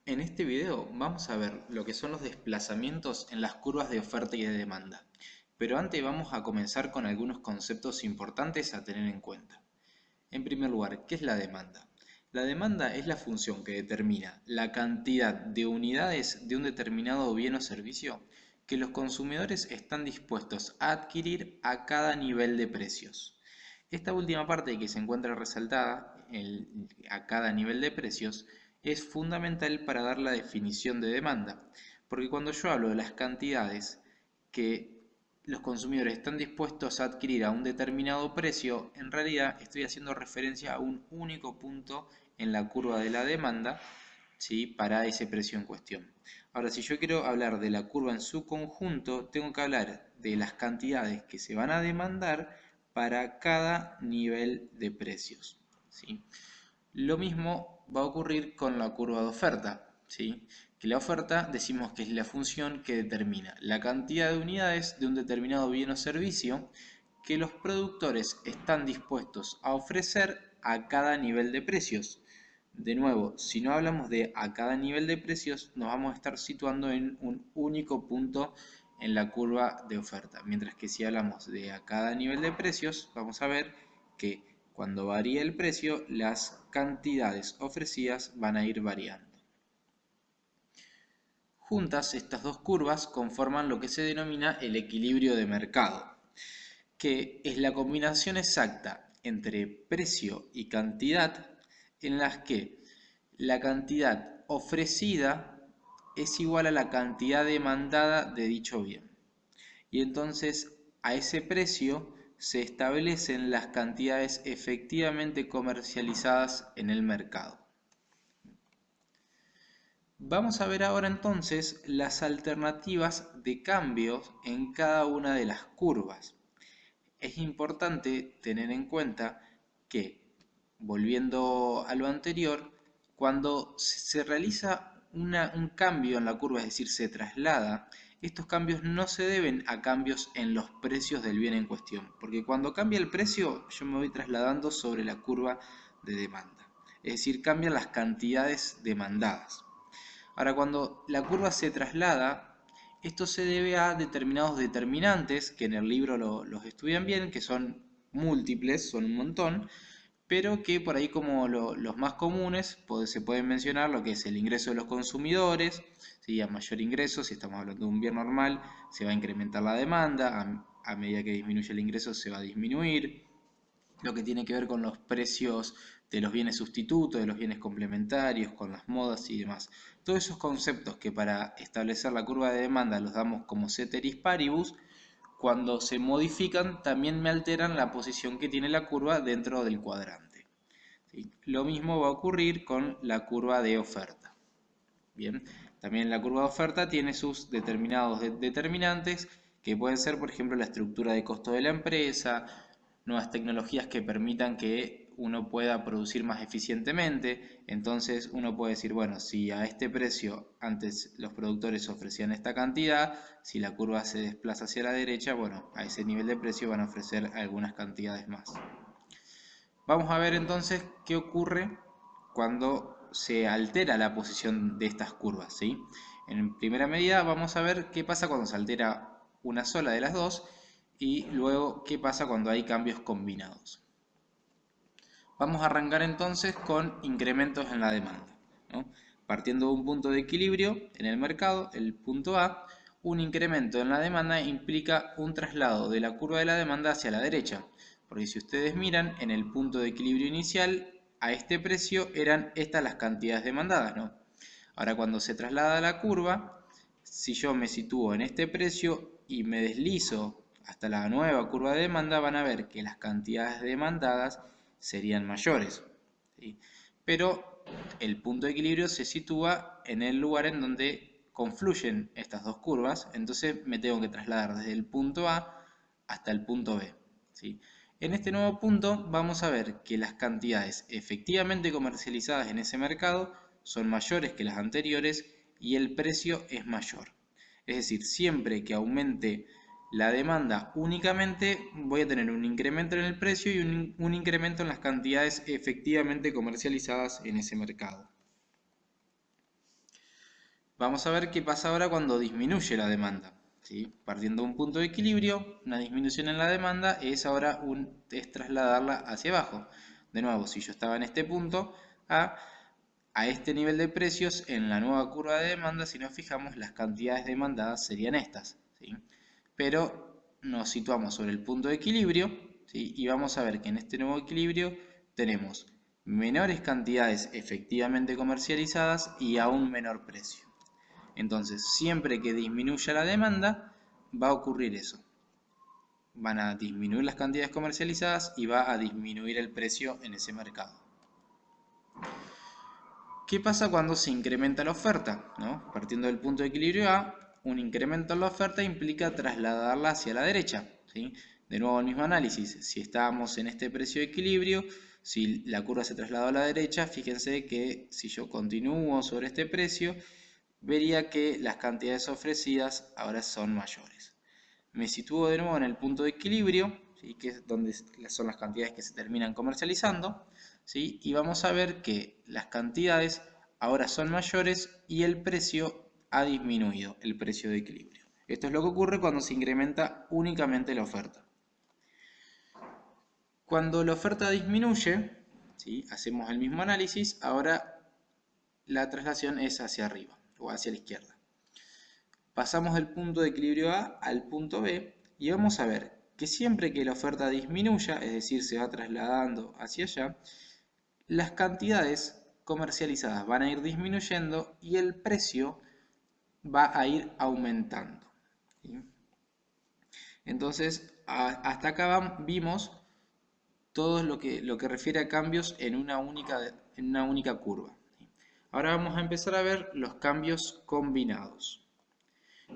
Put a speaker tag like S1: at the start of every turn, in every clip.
S1: En este video vamos a ver lo que son los desplazamientos en las curvas de oferta y de demanda. Pero antes vamos a comenzar con algunos conceptos importantes a tener en cuenta. En primer lugar, ¿qué es la demanda? La demanda es la función que determina la cantidad de unidades de un determinado bien o servicio que los consumidores están dispuestos a adquirir a cada nivel de precios. Esta última parte que se encuentra resaltada a cada nivel de precios es fundamental para dar la definición de demanda, porque cuando yo hablo de las cantidades que los consumidores están dispuestos a adquirir a un determinado precio, en realidad estoy haciendo referencia a un único punto en la curva de la demanda, ¿sí?, para ese precio en cuestión. Ahora, si yo quiero hablar de la curva en su conjunto, tengo que hablar de las cantidades que se van a demandar para cada nivel de precios, ¿sí? Lo mismo va a ocurrir con la curva de oferta, ¿sí? Que la oferta decimos que es la función que determina la cantidad de unidades de un determinado bien o servicio que los productores están dispuestos a ofrecer a cada nivel de precios. De nuevo, si no hablamos de a cada nivel de precios, nos vamos a estar situando en un único punto en la curva de oferta. Mientras que si hablamos de a cada nivel de precios, vamos a ver que cuando varía el precio, las cantidades ofrecidas van a ir variando. Juntas, estas dos curvas conforman lo que se denomina el equilibrio de mercado, que es la combinación exacta entre precio y cantidad en las que la cantidad ofrecida es igual a la cantidad demandada de dicho bien. Y entonces a ese precio se establecen las cantidades efectivamente comercializadas en el mercado. Vamos a ver ahora entonces las alternativas de cambios en cada una de las curvas. Es importante tener en cuenta que, volviendo a lo anterior, cuando se realiza un cambio en la curva, es decir, se traslada, estos cambios no se deben a cambios en los precios del bien en cuestión, porque cuando cambia el precio yo me voy trasladando sobre la curva de demanda, es decir, cambian las cantidades demandadas. Ahora, cuando la curva se traslada, esto se debe a determinados determinantes, que en el libro los estudian bien, que son múltiples, son un montón, pero que por ahí como los más comunes se pueden mencionar lo que es el ingreso de los consumidores, ¿sí? A mayor ingreso, si estamos hablando de un bien normal, se va a incrementar la demanda, a medida que disminuye el ingreso se va a disminuir, lo que tiene que ver con los precios de los bienes sustitutos, de los bienes complementarios, con las modas y demás. Todos esos conceptos que para establecer la curva de demanda los damos como ceteris paribus, cuando se modifican también me alteran la posición que tiene la curva dentro del cuadrante. ¿Sí? Lo mismo va a ocurrir con la curva de oferta. Bien, también la curva de oferta tiene sus determinados determinantes que pueden ser, por ejemplo, la estructura de costo de la empresa, nuevas tecnologías que permitan que uno pueda producir más eficientemente. Entonces uno puede decir, bueno, si a este precio antes los productores ofrecían esta cantidad, si la curva se desplaza hacia la derecha, bueno, a ese nivel de precio van a ofrecer algunas cantidades más. Vamos a ver entonces qué ocurre cuando se altera la posición de estas curvas, ¿sí? En primera medida vamos a ver qué pasa cuando se altera una sola de las dos y luego qué pasa cuando hay cambios combinados. Vamos a arrancar entonces con incrementos en la demanda, ¿no? Partiendo de un punto de equilibrio en el mercado, el punto A, un incremento en la demanda implica un traslado de la curva de la demanda hacia la derecha, porque si ustedes miran en el punto de equilibrio inicial, a este precio eran estas las cantidades demandadas, ¿no? Ahora cuando se traslada la curva, si yo me sitúo en este precio y me deslizo hasta la nueva curva de demanda, van a ver que las cantidades demandadas serían mayores, ¿sí? Pero el punto de equilibrio se sitúa en el lugar en donde confluyen estas dos curvas, entonces me tengo que trasladar desde el punto A hasta el punto B, ¿sí? En este nuevo punto vamos a ver que las cantidades efectivamente comercializadas en ese mercado son mayores que las anteriores y el precio es mayor. Es decir, siempre que aumente la demanda únicamente, voy a tener un incremento en el precio y un incremento en las cantidades efectivamente comercializadas en ese mercado. Vamos a ver qué pasa ahora cuando disminuye la demanda. ¿Sí? Partiendo de un punto de equilibrio, una disminución en la demanda es ahora es trasladarla hacia abajo. De nuevo, si yo estaba en este punto a este nivel de precios, en la nueva curva de demanda, si nos fijamos, las cantidades demandadas serían estas, ¿sí? Pero nos situamos sobre el punto de equilibrio, ¿sí? Y vamos a ver que en este nuevo equilibrio tenemos menores cantidades efectivamente comercializadas y a un menor precio. Entonces, siempre que disminuya la demanda, va a ocurrir eso. Van a disminuir las cantidades comercializadas y va a disminuir el precio en ese mercado. ¿Qué pasa cuando se incrementa la oferta? ¿No? Partiendo del punto de equilibrio A, un incremento en la oferta implica trasladarla hacia la derecha, ¿sí? De nuevo el mismo análisis, si estábamos en este precio de equilibrio, si la curva se trasladó a la derecha, fíjense que si yo continúo sobre este precio, vería que las cantidades ofrecidas ahora son mayores. Me sitúo de nuevo en el punto de equilibrio, ¿sí? Que es donde son las cantidades que se terminan comercializando, ¿sí? Y vamos a ver que las cantidades ahora son mayores y el precio ha disminuido, el precio de equilibrio. Esto es lo que ocurre cuando se incrementa únicamente la oferta. Cuando la oferta disminuye, ¿sí? Hacemos el mismo análisis, ahora la traslación es hacia arriba o hacia la izquierda. Pasamos del punto de equilibrio A al punto B y vamos a ver que siempre que la oferta disminuya, es decir, se va trasladando hacia allá, las cantidades comercializadas van a ir disminuyendo y el precio va a ir aumentando. ¿Sí? Entonces, hasta acá vimos todo lo que refiere a cambios en una única curva. ¿Sí? Ahora vamos a empezar a ver los cambios combinados.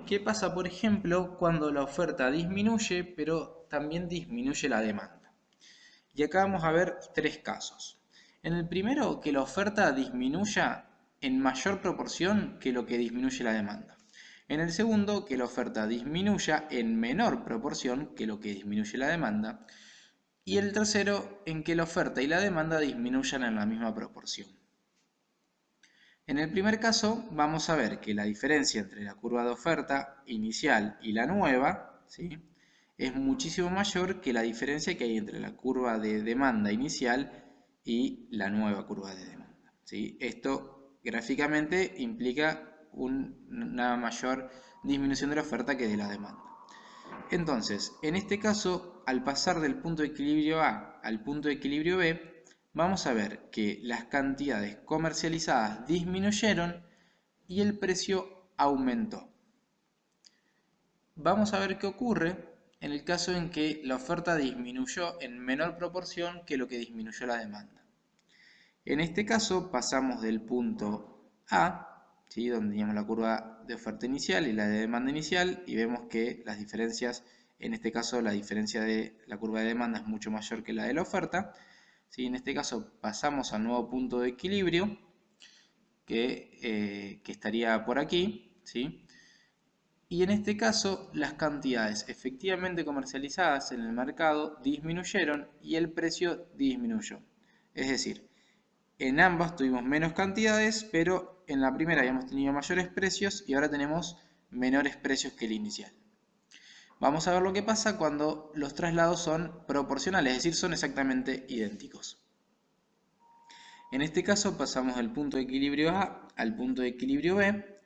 S1: ¿Qué pasa, por ejemplo, cuando la oferta disminuye, pero también disminuye la demanda? Y acá vamos a ver tres casos. En el primero, que la oferta disminuya en mayor proporción que lo que disminuye la demanda. En el segundo, que la oferta disminuya en menor proporción que lo que disminuye la demanda. Y el tercero, en que la oferta y la demanda disminuyan en la misma proporción. En el primer caso vamos a ver que la diferencia entre la curva de oferta inicial y la nueva, ¿sí?, es muchísimo mayor que la diferencia que hay entre la curva de demanda inicial y la nueva curva de demanda, ¿sí? Esto gráficamente implica una mayor disminución de la oferta que de la demanda. Entonces, en este caso, al pasar del punto de equilibrio A al punto de equilibrio B, vamos a ver que las cantidades comercializadas disminuyeron y el precio aumentó. Vamos a ver qué ocurre en el caso en que la oferta disminuyó en menor proporción que lo que disminuyó la demanda. En este caso pasamos del punto A, ¿sí?, donde teníamos la curva de oferta inicial y la de demanda inicial, y vemos que las diferencias, en este caso la diferencia de la curva de demanda es mucho mayor que la de la oferta. ¿Sí? En este caso pasamos al nuevo punto de equilibrio que estaría por aquí, ¿sí? Y en este caso las cantidades efectivamente comercializadas en el mercado disminuyeron y el precio disminuyó. Es decir, en ambas tuvimos menos cantidades, pero en la primera habíamos tenido mayores precios y ahora tenemos menores precios que el inicial. Vamos a ver lo que pasa cuando los traslados son proporcionales, es decir, son exactamente idénticos. En este caso pasamos del punto de equilibrio A al punto de equilibrio B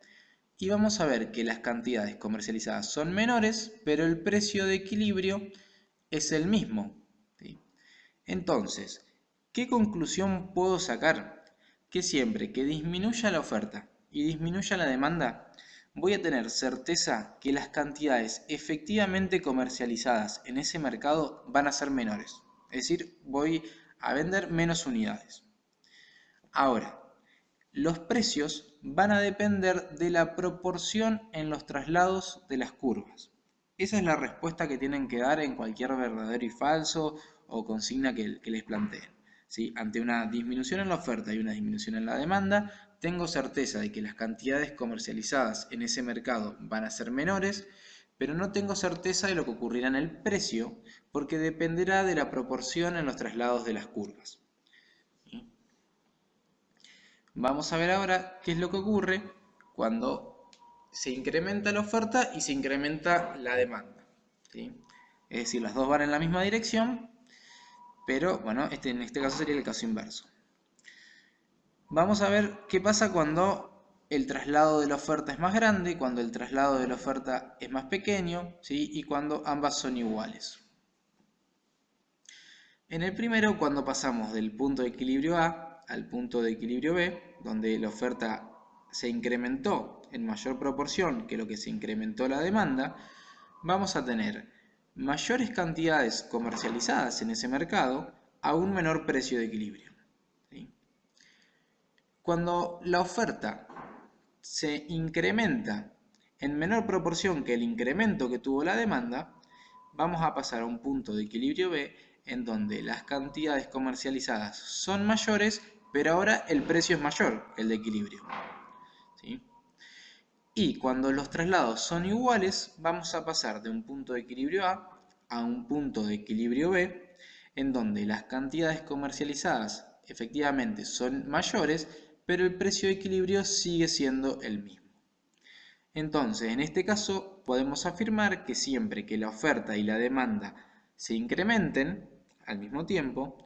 S1: y vamos a ver que las cantidades comercializadas son menores, pero el precio de equilibrio es el mismo, ¿sí? Entonces, ¿qué conclusión puedo sacar? Que siempre que disminuya la oferta y disminuya la demanda, voy a tener certeza que las cantidades efectivamente comercializadas en ese mercado van a ser menores. Es decir, voy a vender menos unidades. Ahora, los precios van a depender de la proporción en los traslados de las curvas. Esa es la respuesta que tienen que dar en cualquier verdadero y falso o consigna que les planteen. ¿Sí? Ante una disminución en la oferta y una disminución en la demanda, tengo certeza de que las cantidades comercializadas en ese mercado van a ser menores, pero no tengo certeza de lo que ocurrirá en el precio, porque dependerá de la proporción en los traslados de las curvas. ¿Sí? Vamos a ver ahora qué es lo que ocurre cuando se incrementa la oferta y se incrementa la demanda, ¿sí? Es decir, las dos van en la misma dirección, pero bueno, en este caso sería el caso inverso. Vamos a ver qué pasa cuando el traslado de la oferta es más grande, cuando el traslado de la oferta es más pequeño, ¿sí? Y cuando ambas son iguales. En el primero, cuando pasamos del punto de equilibrio A al punto de equilibrio B, donde la oferta se incrementó en mayor proporción que lo que se incrementó la demanda, vamos a tener mayores cantidades comercializadas en ese mercado a un menor precio de equilibrio, ¿sí? Cuando la oferta se incrementa en menor proporción que el incremento que tuvo la demanda, vamos a pasar a un punto de equilibrio B en donde las cantidades comercializadas son mayores, pero ahora el precio es mayor que el de equilibrio, ¿sí? Y cuando los traslados son iguales, vamos a pasar de un punto de equilibrio a un punto de equilibrio B, en donde las cantidades comercializadas efectivamente son mayores, pero el precio de equilibrio sigue siendo el mismo. Entonces, en este caso, podemos afirmar que siempre que la oferta y la demanda se incrementen al mismo tiempo,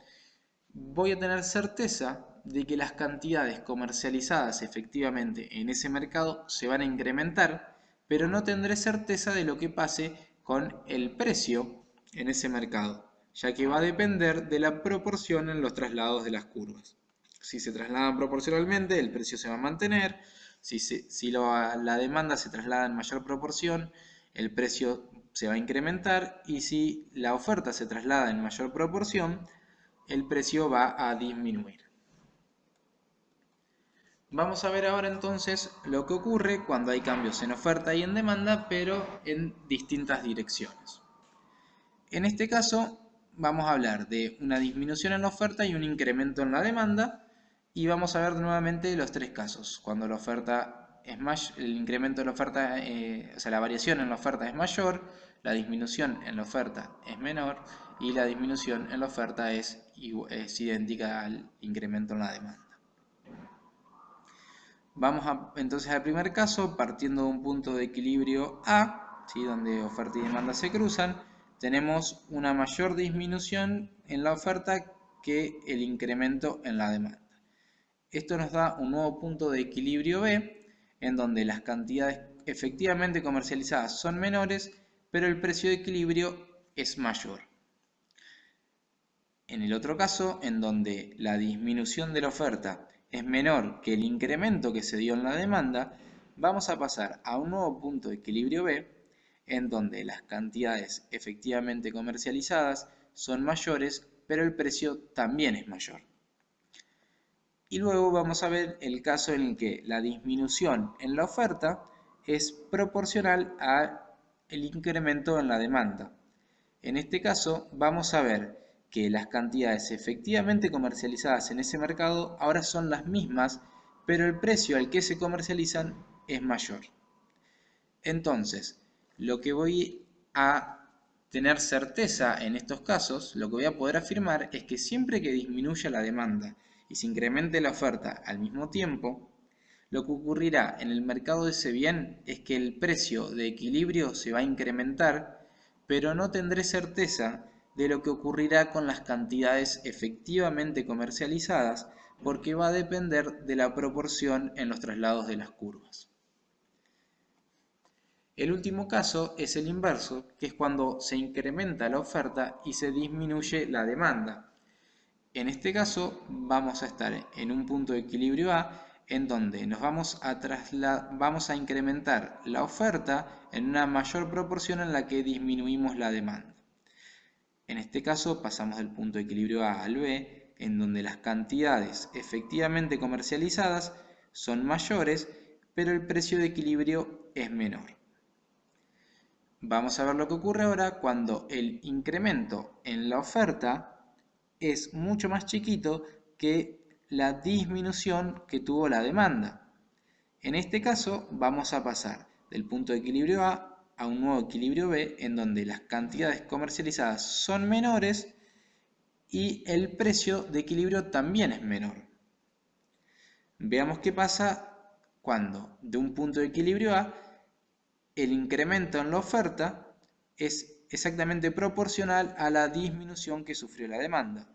S1: voy a tener certeza de que las cantidades comercializadas efectivamente en ese mercado se van a incrementar, pero no tendré certeza de lo que pase con el precio en ese mercado, ya que va a depender de la proporción en los traslados de las curvas. Si se trasladan proporcionalmente, el precio se va a mantener. Si la demanda se traslada en mayor proporción, el precio se va a incrementar. Y si la oferta se traslada en mayor proporción, el precio va a disminuir. Vamos a ver ahora entonces lo que ocurre cuando hay cambios en oferta y en demanda, pero en distintas direcciones. En este caso vamos a hablar de una disminución en la oferta y un incremento en la demanda, y vamos a ver nuevamente los tres casos. Cuando la oferta es más, el incremento de la oferta, o sea, la variación en la oferta es mayor, la disminución en la oferta es menor y la disminución en la oferta es idéntica al incremento en la demanda. Vamos entonces al primer caso, partiendo de un punto de equilibrio A, ¿sí? Donde oferta y demanda se cruzan, tenemos una mayor disminución en la oferta que el incremento en la demanda. Esto nos da un nuevo punto de equilibrio B, en donde las cantidades efectivamente comercializadas son menores, pero el precio de equilibrio es mayor. En el otro caso, en donde la disminución de la oferta es menor que el incremento que se dio en la demanda, vamos a pasar a un nuevo punto de equilibrio B, en donde las cantidades efectivamente comercializadas son mayores, pero el precio también es mayor. Y luego vamos a ver el caso en el que la disminución en la oferta es proporcional al incremento en la demanda. En este caso vamos a ver que las cantidades efectivamente comercializadas en ese mercado ahora son las mismas, pero el precio al que se comercializan es mayor. Entonces, lo que voy a tener certeza en estos casos, lo que voy a poder afirmar es que siempre que disminuya la demanda y se incremente la oferta al mismo tiempo, lo que ocurrirá en el mercado de ese bien es que el precio de equilibrio se va a incrementar, pero no tendré certeza de lo que ocurrirá con las cantidades efectivamente comercializadas, porque va a depender de la proporción en los traslados de las curvas. El último caso es el inverso, que es cuando se incrementa la oferta y se disminuye la demanda. En este caso vamos a estar en un punto de equilibrio A, en donde nos vamos a incrementar la oferta en una mayor proporción en la que disminuimos la demanda. En este caso pasamos del punto de equilibrio A al B, en donde las cantidades efectivamente comercializadas son mayores, pero el precio de equilibrio es menor. Vamos a ver lo que ocurre ahora cuando el incremento en la oferta es mucho más chiquito que la disminución que tuvo la demanda. En este caso vamos a pasar del punto de equilibrio a un nuevo equilibrio B, en donde las cantidades comercializadas son menores y el precio de equilibrio también es menor. Veamos qué pasa cuando de un punto de equilibrio A el incremento en la oferta es exactamente proporcional a la disminución que sufrió la demanda.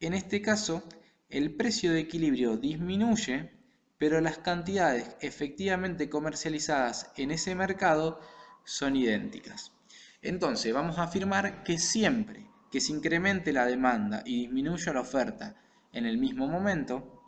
S1: En este caso, el precio de equilibrio disminuye, pero las cantidades efectivamente comercializadas en ese mercado son idénticas. Entonces, vamos a afirmar que siempre que se incremente la demanda y disminuya la oferta en el mismo momento,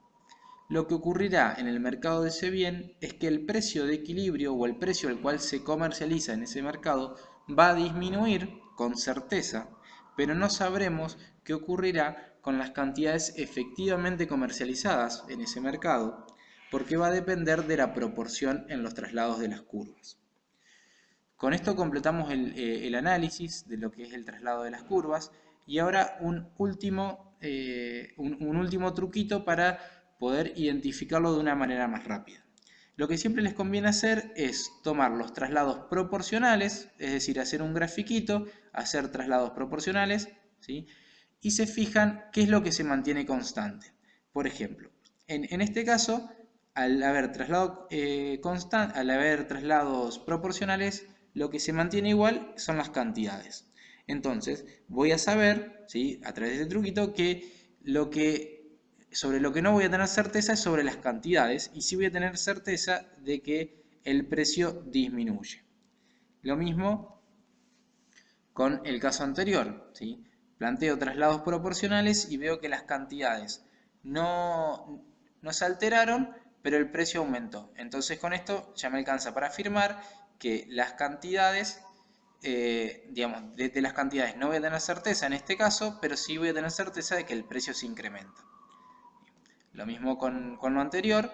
S1: lo que ocurrirá en el mercado de ese bien es que el precio de equilibrio o el precio al cual se comercializa en ese mercado va a disminuir con certeza, pero no sabremos qué ocurrirá con las cantidades efectivamente comercializadas en ese mercado, porque va a depender de la proporción en los traslados de las curvas. Con esto completamos el análisis de lo que es el traslado de las curvas y ahora un último truquito para poder identificarlo de una manera más rápida. Lo que siempre les conviene hacer es tomar los traslados proporcionales, es decir, hacer un grafiquito, hacer traslados proporcionales, ¿sí? Y se fijan qué es lo que se mantiene constante. Por ejemplo, en este caso, al haber traslados proporcionales, lo que se mantiene igual son las cantidades. Entonces, voy a saber, ¿sí?, a través de este truquito, que sobre lo que no voy a tener certeza es sobre las cantidades, y sí voy a tener certeza de que el precio disminuye. Lo mismo con el caso anterior, ¿sí? Planteo traslados proporcionales y veo que las cantidades no se alteraron, pero el precio aumentó. Entonces con esto ya me alcanza para afirmar que las cantidades, digamos, de las cantidades no voy a tener certeza en este caso, pero sí voy a tener certeza de que el precio se incrementa. Lo mismo con lo anterior,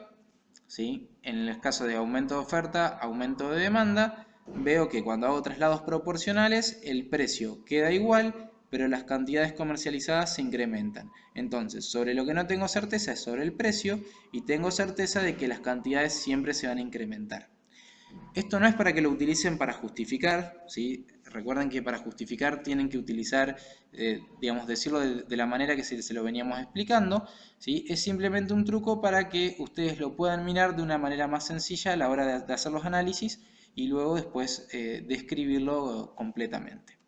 S1: ¿sí? En el caso de aumento de oferta, aumento de demanda, veo que cuando hago traslados proporcionales, el precio queda igual, pero las cantidades comercializadas se incrementan. Entonces, sobre lo que no tengo certeza es sobre el precio, y tengo certeza de que las cantidades siempre se van a incrementar. Esto no es para que lo utilicen para justificar, ¿sí? Recuerden que para justificar tienen que utilizar, digamos, decirlo de la manera que se lo veníamos explicando, ¿sí? Es simplemente un truco para que ustedes lo puedan mirar de una manera más sencilla a la hora de hacer los análisis y luego después describirlo completamente.